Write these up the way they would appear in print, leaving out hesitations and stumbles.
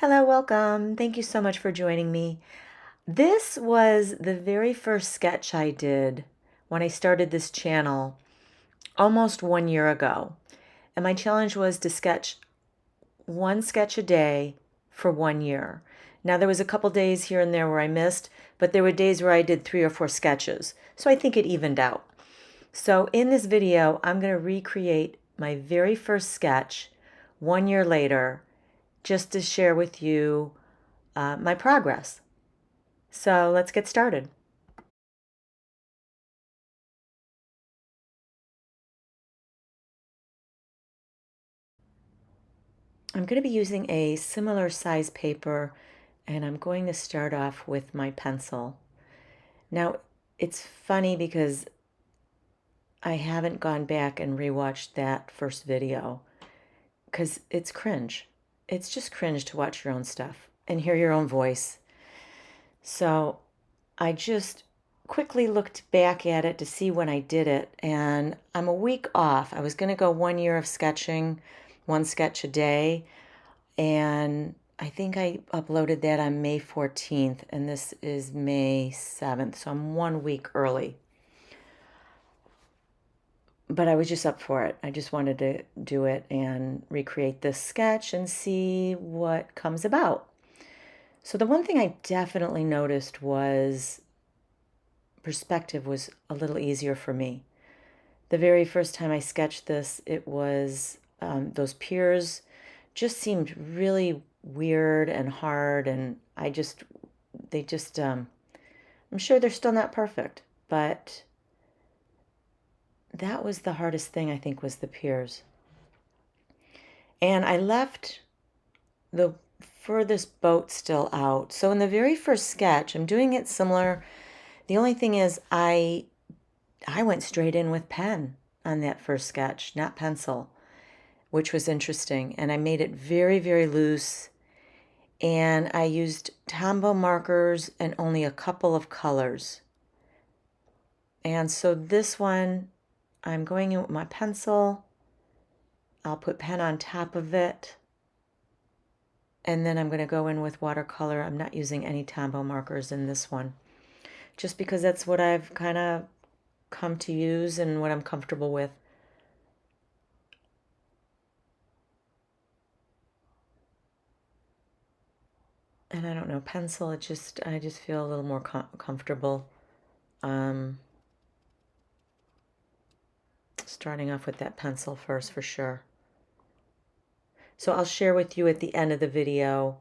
Hello, welcome. Thank you so much for joining me. This was the very first sketch I did when I started this channel almost 1 year ago. And my challenge was to sketch one sketch a day for 1 year. Now, there was a couple days here and there where I missed, but there were days where I did 3 or 4 sketches. So I think it evened out. So in this video, I'm going to recreate my very first sketch 1 year later, just to share with you my progress. So let's get started. I'm going to be using a similar size paper, and I'm going to start off with my pencil. Now, it's funny because I haven't gone back and rewatched that first video because it's cringe. It's just cringe to watch your own stuff and hear your own voice. So I just quickly looked back at it to see when I did it, and I'm a week off. I was going to go 1 year of sketching, one sketch a day, and I think I uploaded that on May 14th, and this is May 7th, so I'm 1 week early. But I was just up for it. I just wanted to do it and recreate this sketch and see what comes about. So the one thing I definitely noticed was perspective was a little easier for me. The very first time I sketched this, it was those piers just seemed really weird and hard, and I'm sure they're still not perfect, but that was the hardest thing, I think, was the piers. And I left the furthest boat still out. So in the very first sketch, I'm doing it similar. The only thing is I went straight in with pen on that first sketch, not pencil, which was interesting. And I made it very, very loose. And I used Tombow markers and only a couple of colors. And so this one, I'm going in with my pencil. I'll put pen on top of it. And then I'm going to go in with watercolor. I'm not using any Tombow markers in this one, just because that's what I've kind of come to use and what I'm comfortable with. And I don't know, pencil, I just feel a little more comfortable. Starting off with that pencil first for sure. So I'll share with you at the end of the video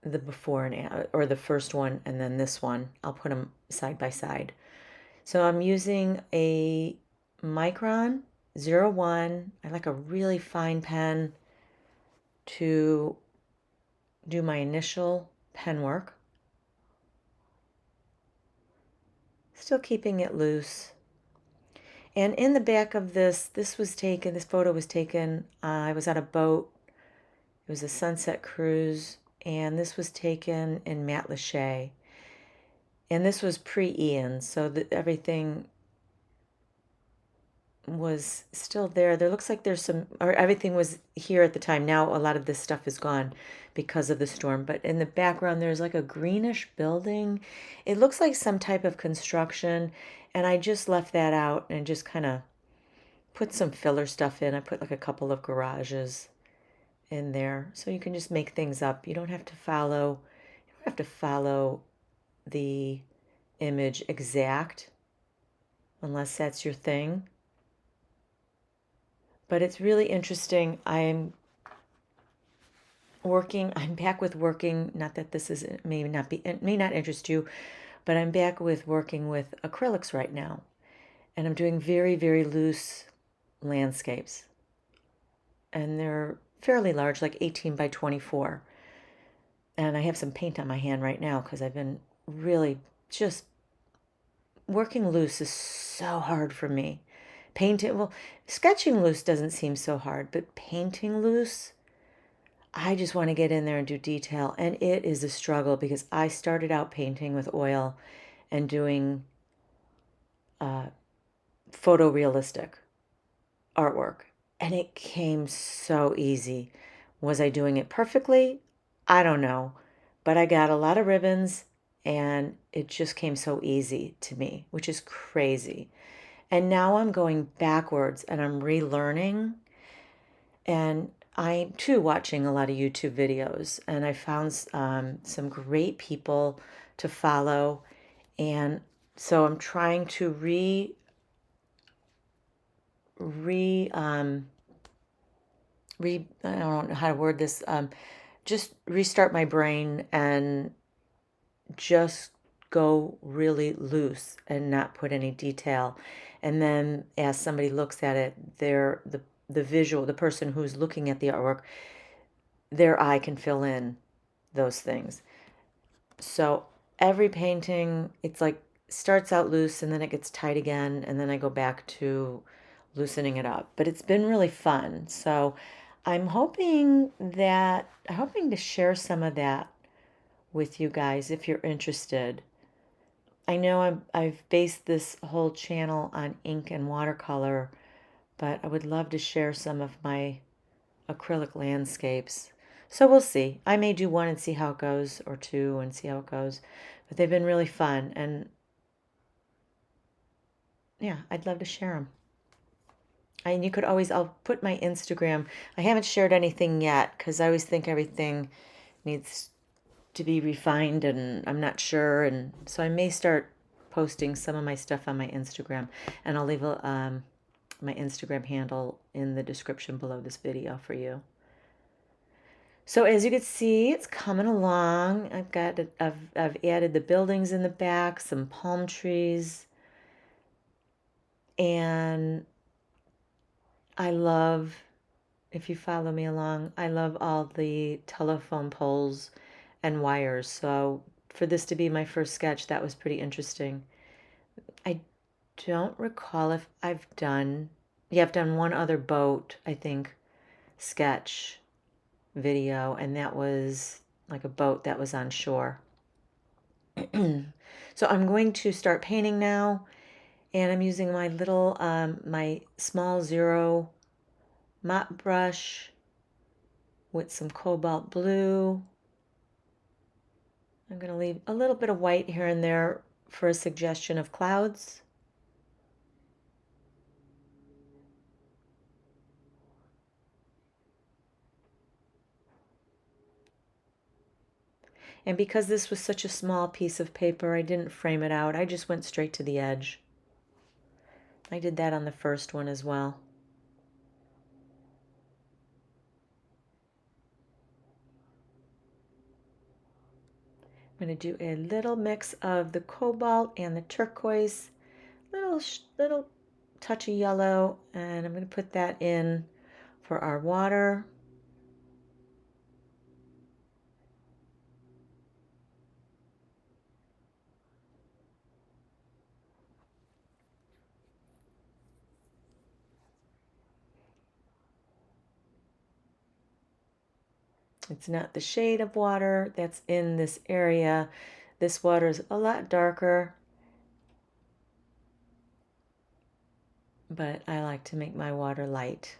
the before and or the first one and then this one. I'll put them side by side. So I'm using a Micron 01. I like a really fine pen to do my initial pen work. Still keeping it loose. And in the back of this photo was taken, I was on a boat. It was a sunset cruise, and this was taken in Matlacha. And this was pre-Ian, so that everything was still there. There looks like everything was here at the time. Now a lot of this stuff is gone because of the storm. But in the background, there's like a greenish building. It looks like some type of construction. And I just left that out and just kind of put some filler stuff in. I put like a couple of garages in there. So you can just make things up. You don't have to follow the image exact unless that's your thing. But it's really interesting. I'm back with working, not that this is, it may not interest you, but I'm back with working with acrylics right now. And I'm doing very, very loose landscapes. And they're fairly large, like 18 by 24. And I have some paint on my hand right now because I've been really just working loose is so hard for me. Sketching loose doesn't seem so hard, but painting loose, I just want to get in there and do detail. And it is a struggle because I started out painting with oil and doing photorealistic artwork. and it came so easy. Was I doing it perfectly? I don't know. But I got a lot of ribbons and it just came so easy to me, which is crazy. And now I'm going backwards and I'm relearning. And I'm too watching a lot of YouTube videos. And I found some great people to follow. And so I'm trying to re I don't know how to word this, just restart my brain and just go really loose and not put any detail. And then as somebody looks at it, the visual, the person who's looking at the artwork, their eye can fill in those things. So every painting, it's like starts out loose and then it gets tight again, and then I go back to loosening it up. But it's been really fun. So I'm hoping to share some of that with you guys if you're interested. I know I've based this whole channel on ink and watercolor, but I would love to share some of my acrylic landscapes. So we'll see. I may do one and see how it goes, or two and see how it goes. But they've been really fun, and yeah, I'd love to share them. And you could always, I'll put my Instagram. I haven't shared anything yet because I always think everything needs to be refined and I'm not sure. And so I may start posting some of my stuff on my Instagram, and I'll leave my Instagram handle in the description below this video for you. So as you can see, it's coming along. I've added the buildings in the back, some palm trees, and I love, if you follow me along, I love all the telephone poles and wires. So for this to be my first sketch, that was pretty interesting. I don't recall if I've done one other boat, I think, sketch video, and that was like a boat that was on shore. So I'm going to start painting now, and I'm using my my small zero mop brush with some cobalt blue. I'm going to leave a little bit of white here and there for a suggestion of clouds. And because this was such a small piece of paper, I didn't frame it out. I just went straight to the edge. I did that on the first one as well. I'm going to do a little mix of the cobalt and the turquoise, little touch of yellow, and I'm going to put that in for our water. It's not the shade of water that's in this area. This water is a lot darker, but I like to make my water light.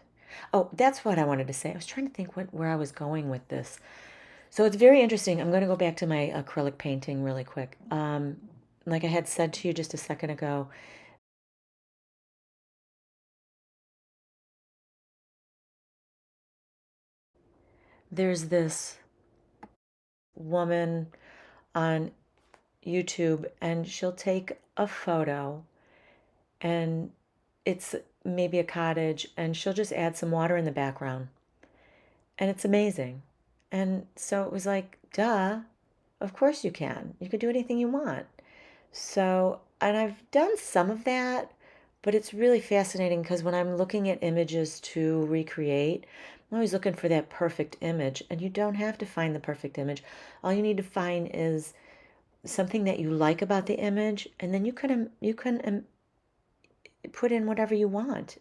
Oh, that's what I wanted to say. I was trying to think where I was going with this. So it's very interesting. I'm going to go back to my acrylic painting really quick. Like I had said to you just a second ago, there's this woman on YouTube, and she'll take a photo, and it's maybe a cottage, and she'll just add some water in the background, and it's amazing. And so it was like, duh, of course you can. You can do anything you want. So, and I've done some of that, but it's really fascinating because when I'm looking at images to recreate, I'm always looking for that perfect image, and you don't have to find the perfect image. All you need to find is something that you like about the image, and then you can put in whatever you want.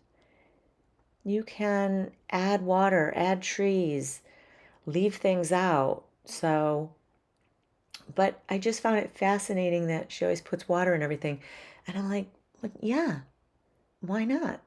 You can add water, add trees, leave things out. So, but I just found it fascinating that she always puts water in everything. And I'm like, yeah, why not?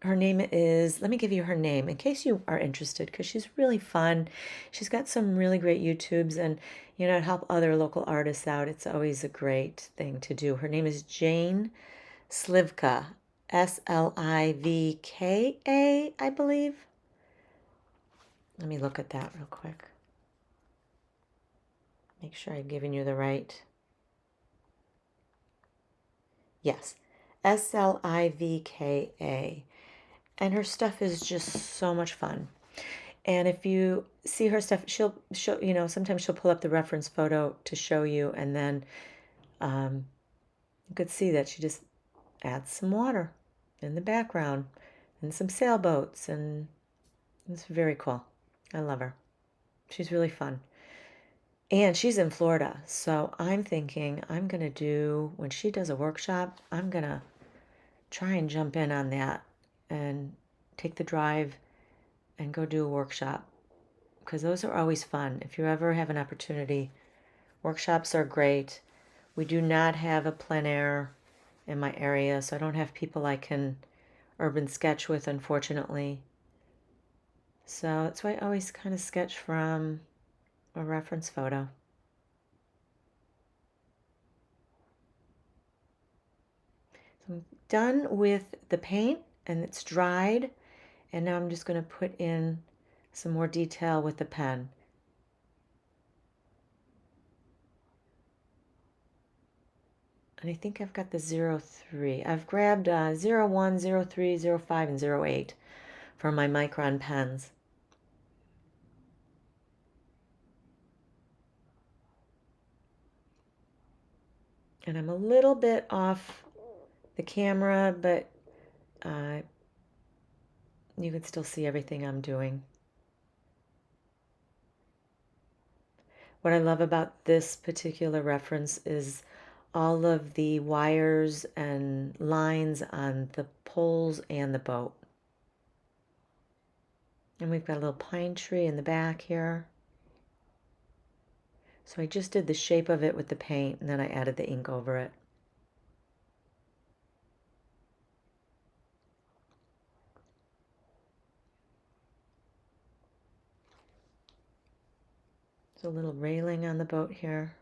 Her name is, let me give you her name in case you are interested, because she's really fun. She's got some really great YouTubes, and to help other local artists out, it's always a great thing to do. Her name is Jane Slivka, Slivka, I believe. Let me look at that real quick. Make sure I've given you the right. Yes, Slivka. And her stuff is just so much fun. And if you see her stuff, she'll show, sometimes she'll pull up the reference photo to show you, and then you could see that she just adds some water in the background and some sailboats, and it's very cool. I love her. She's really fun. And she's in Florida, so I'm thinking I'm going to do, when she does a workshop, I'm going to try and jump in on that and take the drive and go do a workshop, because those are always fun. If you ever have an opportunity, workshops are great. We do not have a plein air in my area, so I don't have people I can urban sketch with, unfortunately. So that's why I always kind of sketch from a reference photo. So I'm done with the paint, and it's dried, and now I'm just going to put in some more detail with the pen. And I think I've got the 03. I've grabbed 01, 03, 05, and 08 for my Micron pens. And I'm a little bit off the camera, but you can still see everything I'm doing. What I love about this particular reference is all of the wires and lines on the poles and the boat. And we've got a little pine tree in the back here. So I just did the shape of it with the paint, and then I added the ink over it. There's a little railing on the boat here.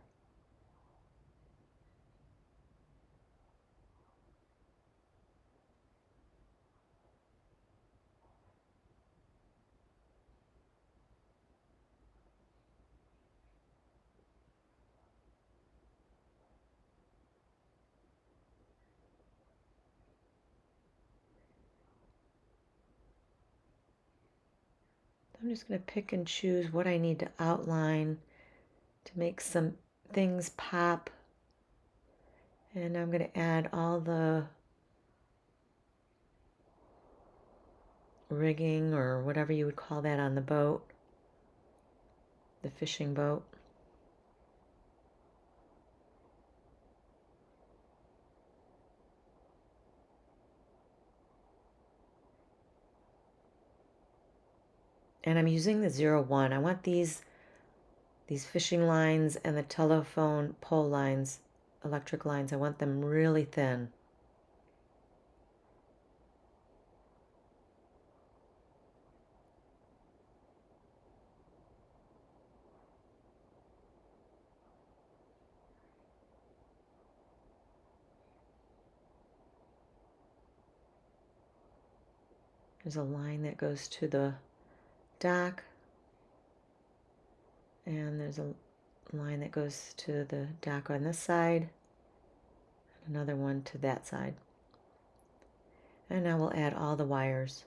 I'm just going to pick and choose what I need to outline to make some things pop. And I'm going to add all the rigging, or whatever you would call that, on the boat, the fishing boat. And I'm using the 01. I want these fishing lines and the telephone pole lines, electric lines, I want them really thin. There's a line that goes to the dock, and there's a line that goes to the dock on this side, and another one to that side. And now we'll add all the wires.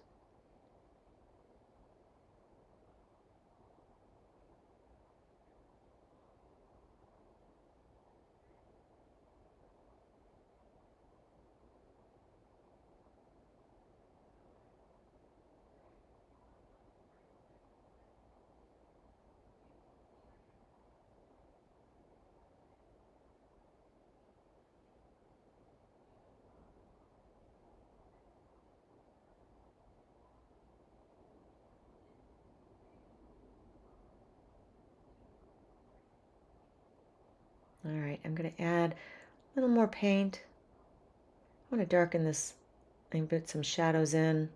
All right, I'm going to add a little more paint. I want to darken this and put some shadows in.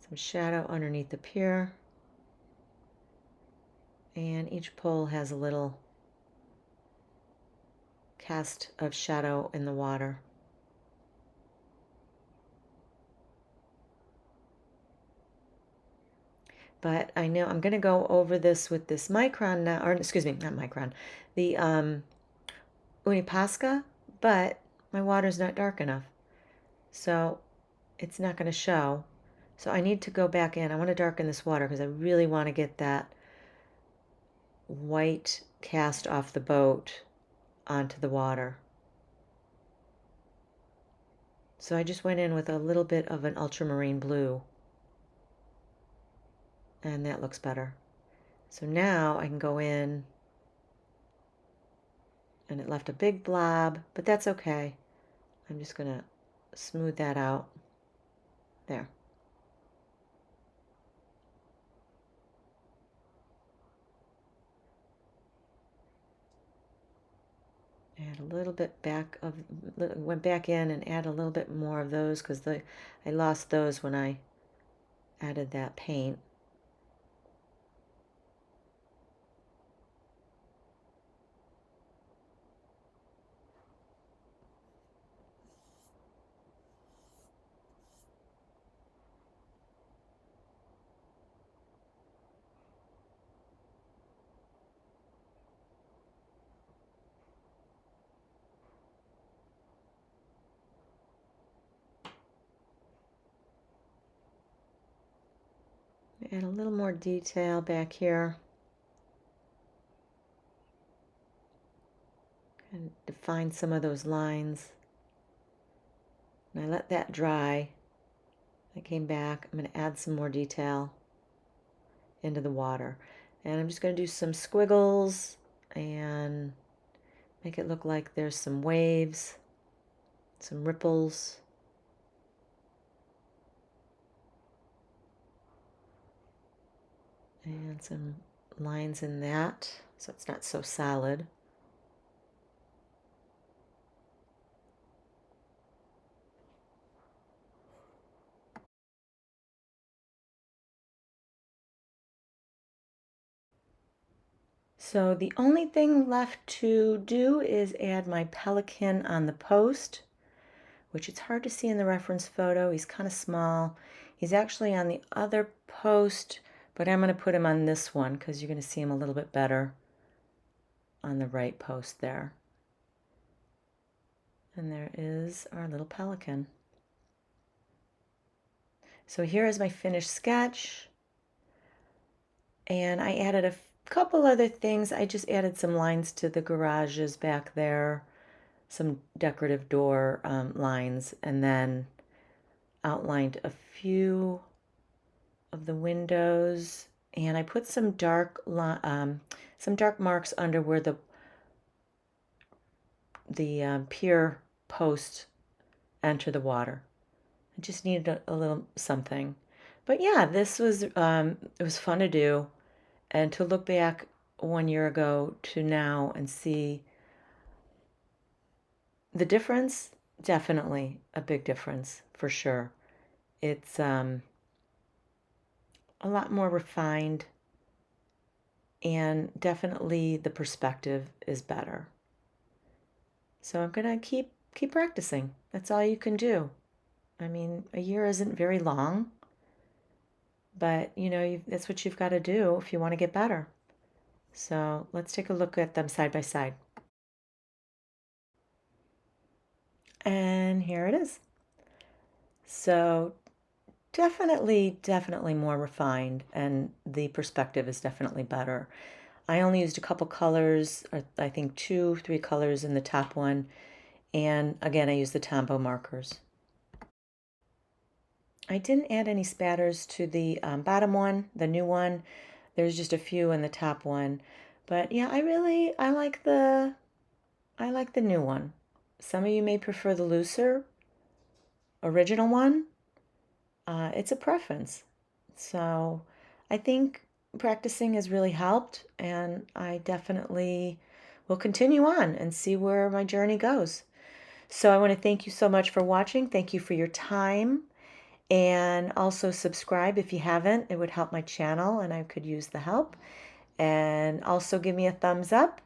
some shadow underneath the pier. And each pole has a little cast of shadow in the water. But I know I'm going to go over this with this Micron now, or excuse me, not Micron, the Uniposca, but my water's not dark enough. So it's not going to show. So I need to go back in. I want to darken this water because I really want to get that white cast off the boat onto the water. So I just went in with a little bit of an ultramarine blue. And that looks better. So now I can go in, and it left a big blob, but that's okay. I'm just going to smooth that out. There. Add a little bit back of, went back in and add a little bit more of those because I lost those when I added that paint. Add a little more detail back here. And define some of those lines. And I let that dry. I came back. I'm going to add some more detail into the water. And I'm just going to do some squiggles and make it look like there's some waves, some ripples. And some lines in that, so it's not so solid. So the only thing left to do is add my pelican on the post, which it's hard to see in the reference photo. He's kind of small. He's actually on the other post, but I'm going to put him on this one because you're going to see him a little bit better on the right post there. And there is our little pelican. So here is my finished sketch. And I added a couple other things. I just added some lines to the garages back there, some decorative door lines, and then outlined a few of the windows. And I put some dark marks under where the pier posts enter the water. I just needed a little something. But yeah, this was it was fun to do. And to look back 1 year ago to now and see the difference, definitely a big difference for sure. It's a lot more refined, and definitely the perspective is better. So I'm gonna keep practicing. That's all you can do. I mean, a year isn't very long, but you know, that's what you've got to do if you want to get better. So let's take a look at them side by side. And here it is. So definitely more refined, and the perspective is definitely better. I only used a couple colors, or I think 2, 3 colors in the top one. And again, I used the Tombow markers. I didn't add any spatters to the bottom one, the new one. There's just a few in the top one. But yeah, I like the new one. Some of you may prefer the looser original one. It's a preference. So I think practicing has really helped, and I definitely will continue on and see where my journey goes. So I want to thank you so much for watching. Thank you for your time. And also subscribe if you haven't. It would help my channel and I could use the help. And also give me a thumbs up.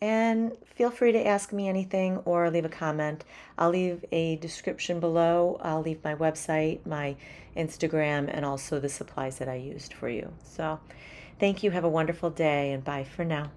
And feel free to ask me anything or leave a comment. I'll leave a description below. I'll leave my website, my Instagram, and also the supplies that I used for you. So thank you. Have a wonderful day, and bye for now.